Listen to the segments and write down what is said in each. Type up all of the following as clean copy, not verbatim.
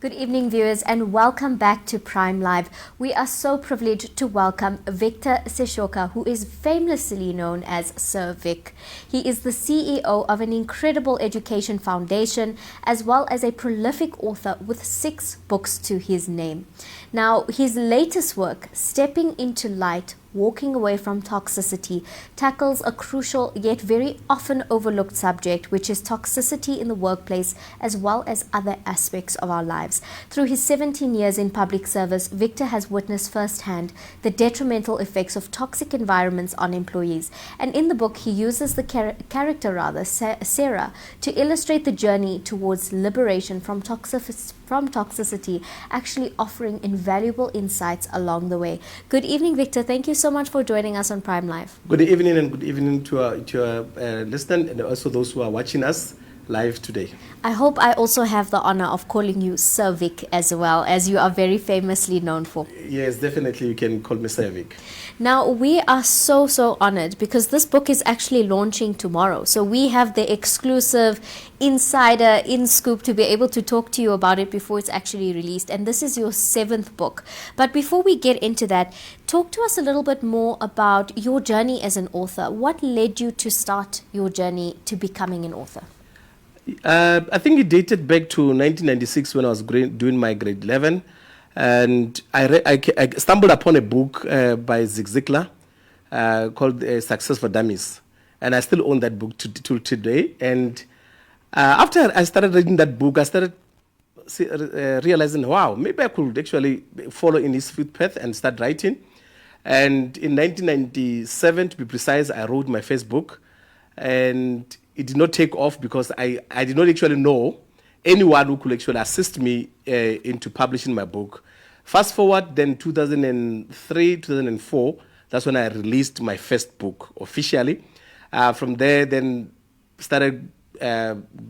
Good evening, viewers, and welcome back to Prime Live. We are so privileged to welcome Victor Seshoka, who is famously known as Sir Vic. He is the CEO of an incredible education foundation, as well as a prolific author with 6 books to his name. Now, his latest work, Stepping into Light, Walking Away from Toxicity, tackles a crucial yet very often overlooked subject, which is toxicity in the workplace as well as other aspects of our lives. Through his 17 years in public service, Victor has witnessed firsthand the detrimental effects of toxic environments on employees. And in the book, he uses the character, Sarah, to illustrate the journey towards liberation from toxicity, actually offering invaluable insights along the way. Good evening, Victor. Thank you so much for joining us on Prime Live. Good evening, and good evening to our listeners and also those who are watching us live today. I hope I also have the honor of calling you Sir Vic as well, as you are very famously known for. Yes, definitely you can call me Sir Vic. Now, we are so honored because this book is actually launching tomorrow. So we have the exclusive insider scoop to be able to talk to you about it before it's actually released. And this is your 7th book. But before we get into that, talk to us a little bit more about your journey as an author. What led you to start your journey to becoming an author? I think it dated back to 1996 when I was doing my grade 11. And I stumbled upon a book by Zig Ziglar called Success for Dummies. And I still own that book till today. And after I started reading that book, I started realizing, wow, maybe I could actually follow in his footpath and start writing. And in 1997, to be precise, I wrote my first book. And it did not take off because I did not actually know anyone who could actually assist me into publishing my book. Fast forward, then 2003, 2004, that's when I released my first book officially. From there, then started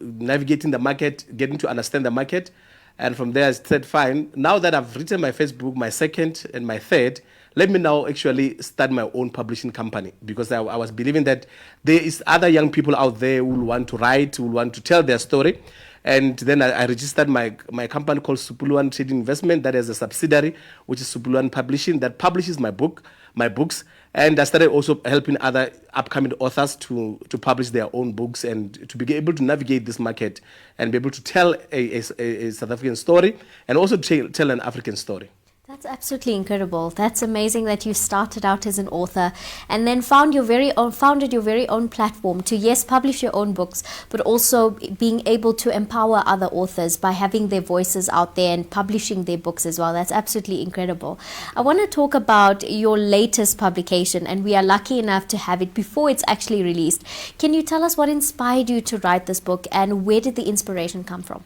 navigating the market, getting to understand the market. And from there, I said, fine, now that I've written my first book, my second and my third, let me now actually start my own publishing company, because I was believing that there is other young people out there who will want to write, who will want to tell their story. And then I registered my company called Supuluan Trading Investment, that is a subsidiary, which is Supuluan Publishing, that publishes my books. And I started also helping other upcoming authors to publish their own books and to be able to navigate this market and be able to tell a South African story and also tell an African story. That's absolutely incredible. That's amazing that you started out as an author and then founded your very own platform to, yes, publish your own books, but also being able to empower other authors by having their voices out there and publishing their books as well. That's absolutely incredible. I want to talk about your latest publication, and we are lucky enough to have it before it's actually released. Can you tell us what inspired you to write this book and where did the inspiration come from?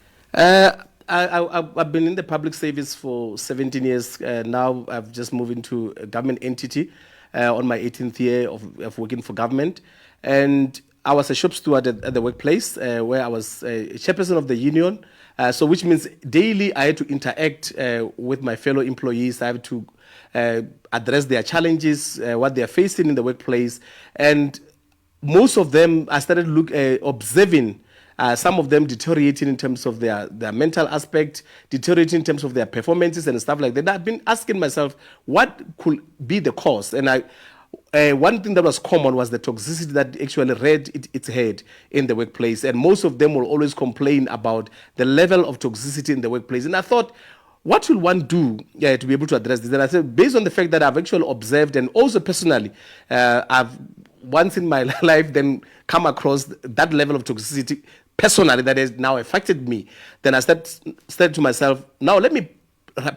I've been in the public service for 17 years. Now I've just moved into a government entity on my 18th year of working for government. And I was a shop steward at the workplace where I was a chairperson of the union. So which means daily I had to interact with my fellow employees. I have to address their challenges, what they are facing in the workplace. And most of them, I started observing some of them deteriorating in terms of their mental aspect, deteriorating in terms of their performances and stuff like that. I've been asking myself, what could be the cause? And one thing that was common was the toxicity that actually reared its head in the workplace. And most of them will always complain about the level of toxicity in the workplace. And I thought, what should one do to be able to address this? And I said, based on the fact that I've actually observed and also personally, I've once in my life then come across that level of toxicity personally that has now affected me. Then I said to myself, now let me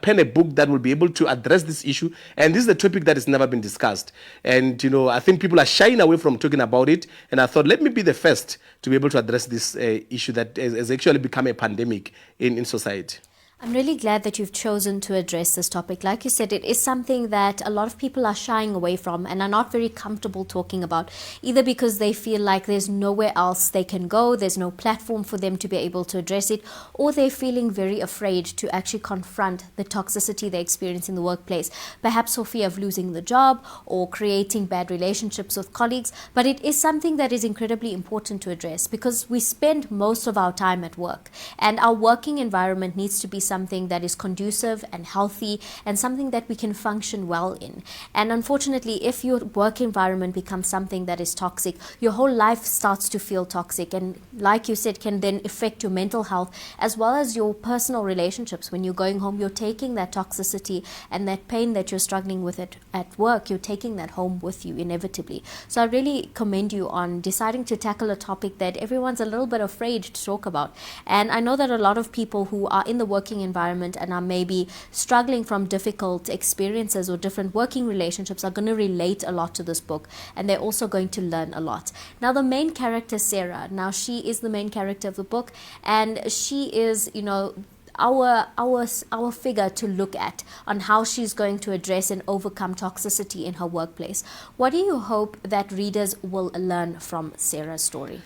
pen a book that will be able to address this issue. And this is a topic that has never been discussed. And, I think people are shying away from talking about it. And I thought, let me be the first to be able to address this issue that has actually become a pandemic in society. I'm really glad that you've chosen to address this topic. Like you said, it is something that a lot of people are shying away from and are not very comfortable talking about, either because they feel like there's nowhere else they can go, there's no platform for them to be able to address it, or they're feeling very afraid to actually confront the toxicity they experience in the workplace, perhaps for fear of losing the job or creating bad relationships with colleagues. But it is something that is incredibly important to address because we spend most of our time at work, and our working environment needs to be something that is conducive and healthy and something that we can function well in. And unfortunately, if your work environment becomes something that is toxic, your whole life starts to feel toxic, and like you said, can then affect your mental health as well as your personal relationships. When you're going home, you're taking that toxicity and that pain that you're struggling with it at work, you're taking that home with you inevitably. So I really commend you on deciding to tackle a topic that everyone's a little bit afraid to talk about. And I know that a lot of people who are in the working environment and are maybe struggling from difficult experiences or different working relationships are going to relate a lot to this book, and they're also going to learn a lot. Now, the main character, Sarah, now she is the main character of the book, and she is, you know, our figure to look at on how she's going to address and overcome toxicity in her workplace. What do you hope that readers will learn from Sarah's story?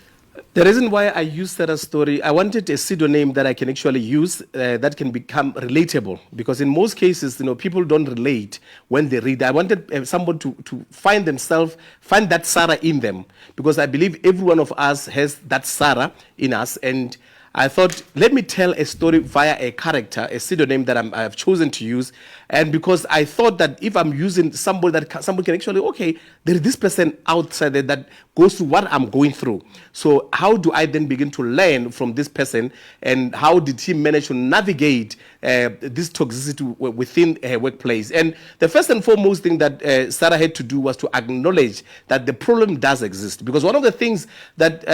The reason why I used Sarah's story, I wanted a pseudonym that I can actually use that can become relatable, because in most cases, you know, people don't relate when they read. I wanted someone to find themselves, find that Sarah in them, because I believe every one of us has that Sarah in us. And I thought, let me tell a story via a character, a pseudonym that I've chosen to use. And because I thought that if I'm using somebody that somebody can actually, okay, there is this person outside there that goes through what I'm going through. So how do I then begin to learn from this person, and how did he manage to navigate this toxicity within her workplace? And the first and foremost thing that Sarah had to do was to acknowledge that the problem does exist. Because one of the things that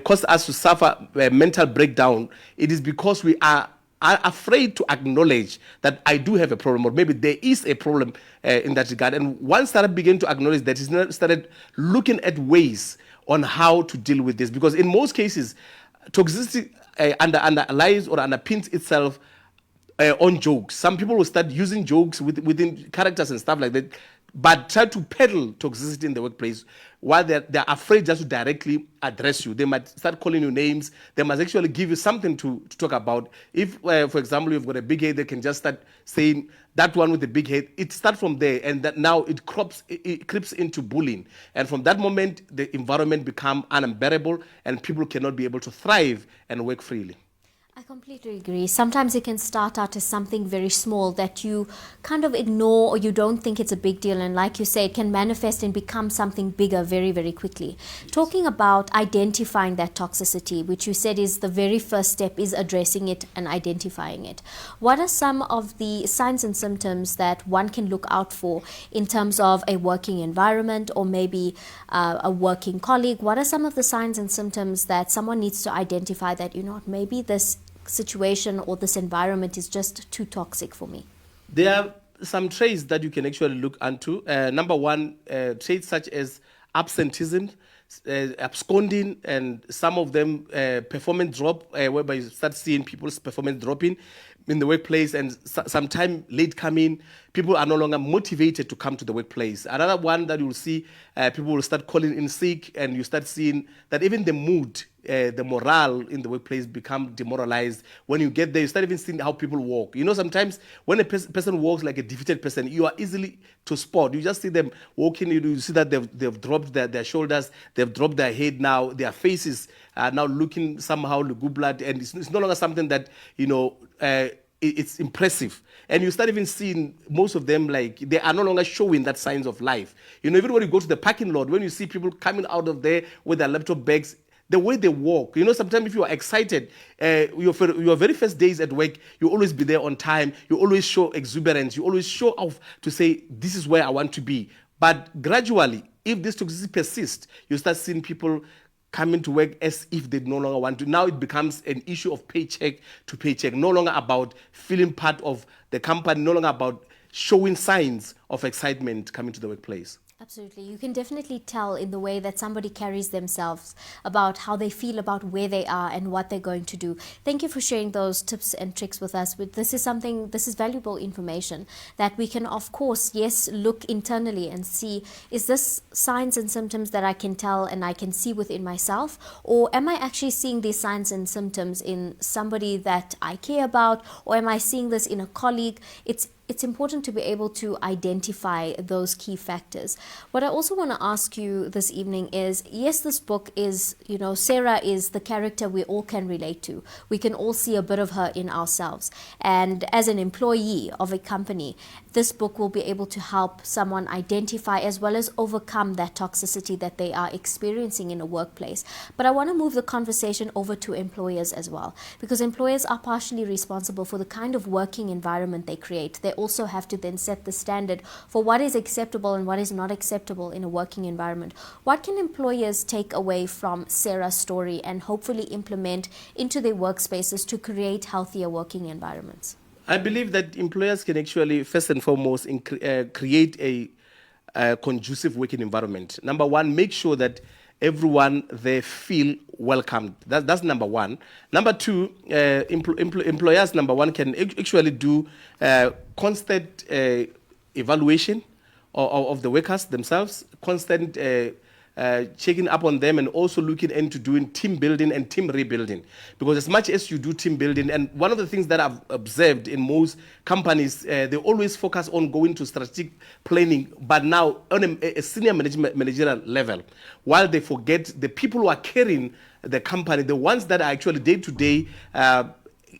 caused us to suffer mental breakdown, it is because we are afraid to acknowledge that I do have a problem, or maybe there is a problem in that regard. And once Sarah began to acknowledge that, he started looking at ways on how to deal with this. Because in most cases, toxicity underlies or underpins itself on jokes. Some people will start using jokes within characters and stuff like that, but try to peddle toxicity in the workplace while they're afraid just to directly address you. They might start calling you names. They must actually give you something to talk about. If, for example, you've got a big head, they can just start saying, that one with the big head. It starts from there, and that now it creeps into bullying. And from that moment, the environment becomes unbearable, and people cannot be able to thrive and work freely. I completely agree. Sometimes it can start out as something very small that you kind of ignore, or you don't think it's a big deal. And like you say, it can manifest and become something bigger very, very quickly. Talking about identifying that toxicity, which you said is the very first step, is addressing it and identifying it. What are some of the signs and symptoms that one can look out for in terms of a working environment, or maybe a working colleague? What are some of the signs and symptoms that someone needs to identify that, you know what, maybe this situation or this environment is just too toxic for me? There are some traits that you can actually look into. Number one, traits such as absenteeism, absconding, and some of them performance drop, whereby you start seeing people's performance dropping in the workplace, and sometime late coming. People are no longer motivated to come to the workplace. Another one that you'll see, people will start calling in sick, and you start seeing that even the mood, the morale in the workplace become demoralized. When you get there, you start even seeing how people walk. You know, sometimes when a person walks like a defeated person, you are easily to spot. You just see them walking, you see that they've dropped their shoulders, they've dropped their head now, their faces are now looking somehow lugubrious, and it's no longer something that, you know, it's impressive. And you start even seeing most of them, like, they are no longer showing that signs of life. You know, even when you go to the parking lot, when you see people coming out of there with their laptop bags, the way they walk, you know, sometimes if you are excited, your very first days at work, you always be there on time, you always show exuberance, you always show off to say, this is where I want to be. But gradually, if this toxicity persists, you start seeing people coming to work as if they no longer want to. Now it becomes an issue of paycheck to paycheck, no longer about feeling part of the company, no longer about showing signs of excitement coming to the workplace. Absolutely. You can definitely tell in the way that somebody carries themselves about how they feel about where they are and what they're going to do. Thank you for sharing those tips and tricks with us. This is valuable information that we can, of course, yes, look internally and see, is this signs and symptoms that I can tell and I can see within myself? Or am I actually seeing these signs and symptoms in somebody that I care about? Or am I seeing this in a colleague? It's it's important to be able to identify those key factors. What I also want to ask you this evening is, yes, this book is, Sarah is the character we all can relate to. We can all see a bit of her in ourselves. And as an employee of a company, this book will be able to help someone identify as well as overcome that toxicity that they are experiencing in a workplace. But I want to move the conversation over to employers as well, because employers are partially responsible for the kind of working environment they create. They also have to then set the standard for what is acceptable and what is not acceptable in a working environment. What can employers take away from Sarah's story and hopefully implement into their workspaces to create healthier working environments? I believe that employers can actually, first and foremost, create a conducive working environment. Number one, make sure that everyone there feel welcomed. That's number one. Number two, employers, number one, can actually do constant evaluation of the workers themselves, constant checking up on them, and also looking into doing team building and team rebuilding. Because as much as you do team building, and one of the things that I've observed in most companies, they always focus on going to strategic planning, but now on a senior managerial level, while they forget the people who are carrying the company, the ones that are actually day-to-day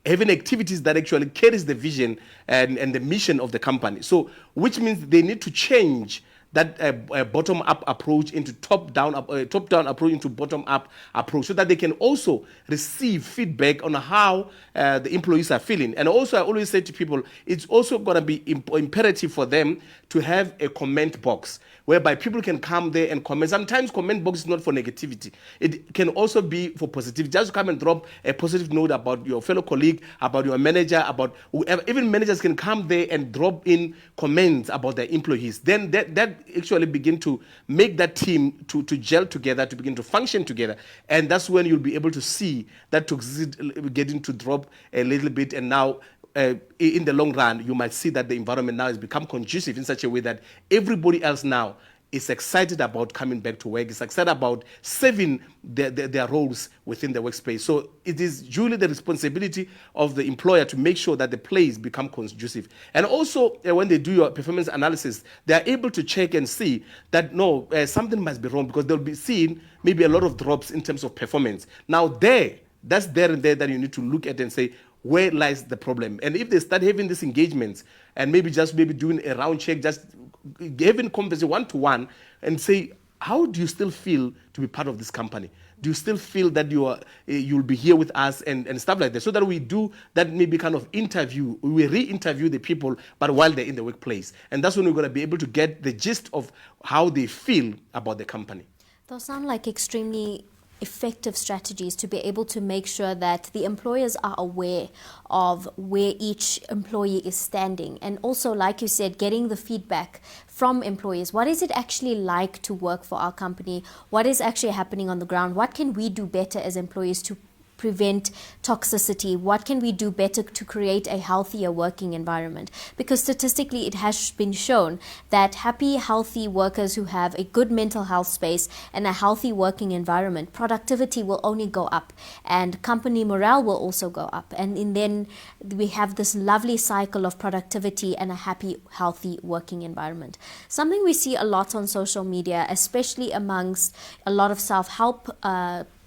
having activities that actually carries the vision and the mission of the company. So, which means they need to change that bottom-up approach into top-down approach into bottom-up approach, so that they can also receive feedback on how the employees are feeling. And also, I always say to people, it's also going to be imperative for them to have a comment box whereby people can come there and comment. Sometimes comment box is not for negativity. It can also be for positivity. Just come and drop a positive note about your fellow colleague, about your manager, about whoever. Even managers can come there and drop in comments about their employees. Then that actually begin to make that team to gel together, to begin to function together. And that's when you'll be able to see that toxicity getting to drop a little bit. And now, in the long run, you might see that the environment now has become conducive in such a way that everybody else now is excited about coming back to work, is excited about serving their roles within the workspace. So it is duly the responsibility of the employer to make sure that the place become conducive. And also, when they do your performance analysis, they are able to check and see that, no, something must be wrong, because they'll be seeing maybe a lot of drops in terms of performance. Now, that's there and there that you need to look at and say, where lies the problem? And if they start having these engagements and maybe doing a round check, just having conversation one-to-one and say, how do you still feel to be part of this company? Do you still feel that you'll be here with us and stuff like that? So that we do that maybe kind of interview, we re-interview the people, but while they're in the workplace. And that's when we're going to be able to get the gist of how they feel about the company. Those sound like extremely effective strategies to be able to make sure that the employers are aware of where each employee is standing. And also, like you said, getting the feedback from employees. What is it actually like to work for our company? What is actually happening on the ground? What can we do better as employees to prevent toxicity? What can we do better to create a healthier working environment? Because statistically, it has been shown that happy, healthy workers who have a good mental health space and a healthy working environment, productivity will only go up and company morale will also go up. And then we have this lovely cycle of productivity and a happy, healthy working environment. Something we see a lot on social media, especially amongst a lot of self-help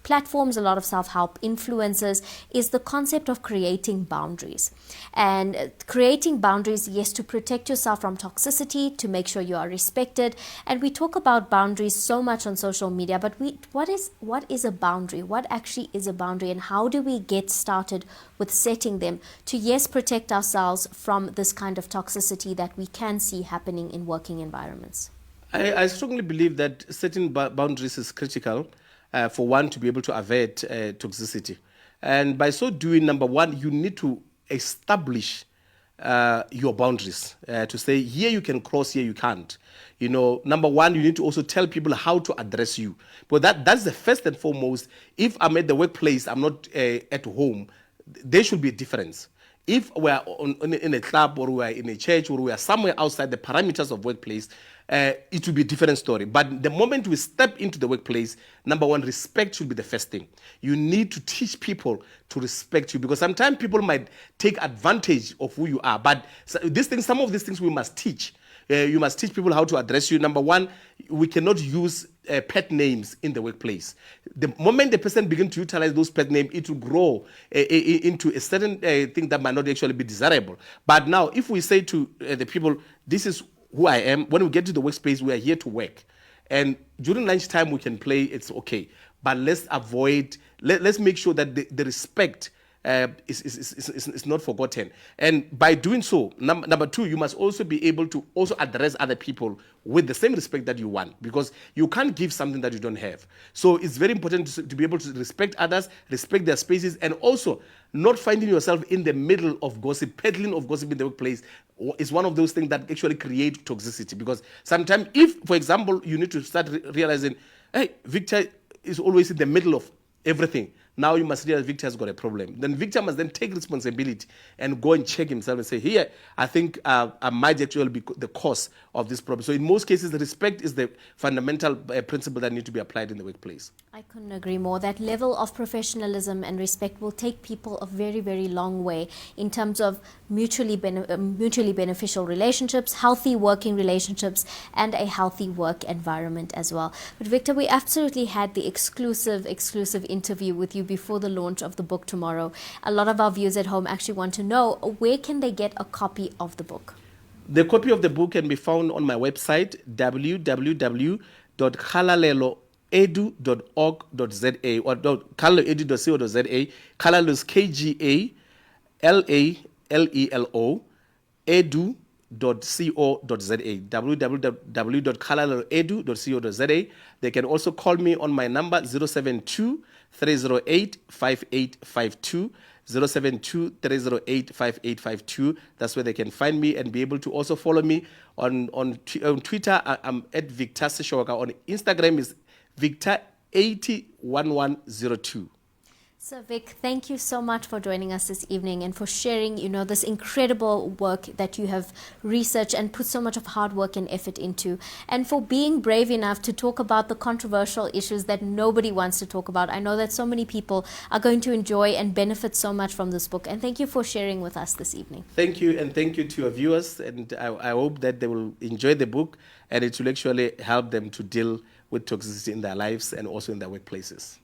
platforms, a lot of self-help influencers, is the concept of creating boundaries. And creating boundaries, yes, to protect yourself from toxicity, to make sure you are respected. And we talk about boundaries so much on social media, but what is a boundary? What actually is a boundary, and how do we get started with setting them to, yes, protect ourselves from this kind of toxicity that we can see happening in working environments? I strongly believe that setting boundaries is critical for one to be able to avert toxicity. And by so doing, number one, you need to establish your boundaries to say, here you can cross, here you can't. Number one, you need to also tell people how to address you. But that's the first and foremost. If I'm at the workplace, I'm not at home, there should be a difference. If we are in a club or we are in a church or we are somewhere outside the parameters of workplace, it will be a different story. But the moment we step into the workplace, number one, respect should be the first thing. You need to teach people to respect you, because sometimes people might take advantage of who you are. But some of these things we must teach. You must teach people how to address you. Number one, we cannot use pet names in the workplace. The moment the person begins to utilize those pet names, it will grow into a certain thing that might not actually be desirable. But now, if we say to the people, this is who I am, when we get to the workspace, we are here to work. And during lunchtime, we can play, it's okay. But let's avoid, let's make sure that the respect is not forgotten. And by doing so, number two, you must also be able to also address other people with the same respect that you want, because you can't give something that you don't have. So it's very important to be able to respect others, respect their spaces, and also not finding yourself in the middle of gossip. Peddling of gossip in the workplace is one of those things that actually create toxicity, because sometimes if, for example, you need to start realizing, hey, Victor is always in the middle of everything. Now you must realize Victor has got a problem. Then Victor must then take responsibility and go and check himself and say, here, I think I might actually be the cause of this problem. So in most cases, the respect is the fundamental principle that needs to be applied in the workplace. I couldn't agree more. That level of professionalism and respect will take people a very, very long way in terms of mutually beneficial relationships, healthy working relationships, and a healthy work environment as well. But Victor, we absolutely had the exclusive interview with you before the launch of the book tomorrow. A lot of our viewers at home actually want to know, where can they get a copy of the book? The copy of the book can be found on my website, www.kalaleloedu.org.za or kalaleloedu.co.za. Kalalo is KGALALELO edu.co.za, www.kalaleloedu.co.za. They can also call me on my number 072-308-5852, 072-308-5852. That's where they can find me and be able to also follow me on Twitter. I'm at Victor Seshoka. On Instagram is Victor801102. Sir Vic, thank you so much for joining us this evening and for sharing, this incredible work that you have researched and put so much of hard work and effort into, and for being brave enough to talk about the controversial issues that nobody wants to talk about. I know that so many people are going to enjoy and benefit so much from this book, and thank you for sharing with us this evening. Thank you, and thank you to your viewers, and I hope that they will enjoy the book and it will actually help them to deal with toxicity in their lives and also in their workplaces.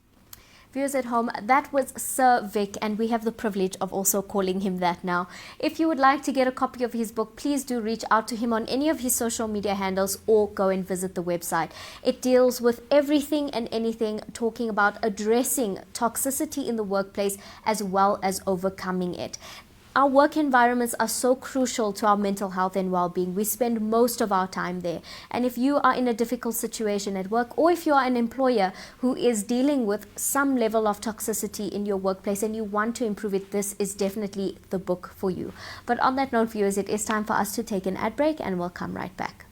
Viewers at home, that was Sir Vic, and we have the privilege of also calling him that now. If you would like to get a copy of his book, please do reach out to him on any of his social media handles or go and visit the website. It deals with everything and anything, talking about addressing toxicity in the workplace as well as overcoming it. Our work environments are so crucial to our mental health and well-being. We spend most of our time there. And if you are in a difficult situation at work, or if you are an employer who is dealing with some level of toxicity in your workplace and you want to improve it, this is definitely the book for you. But on that note, viewers, it is time for us to take an ad break, and we'll come right back.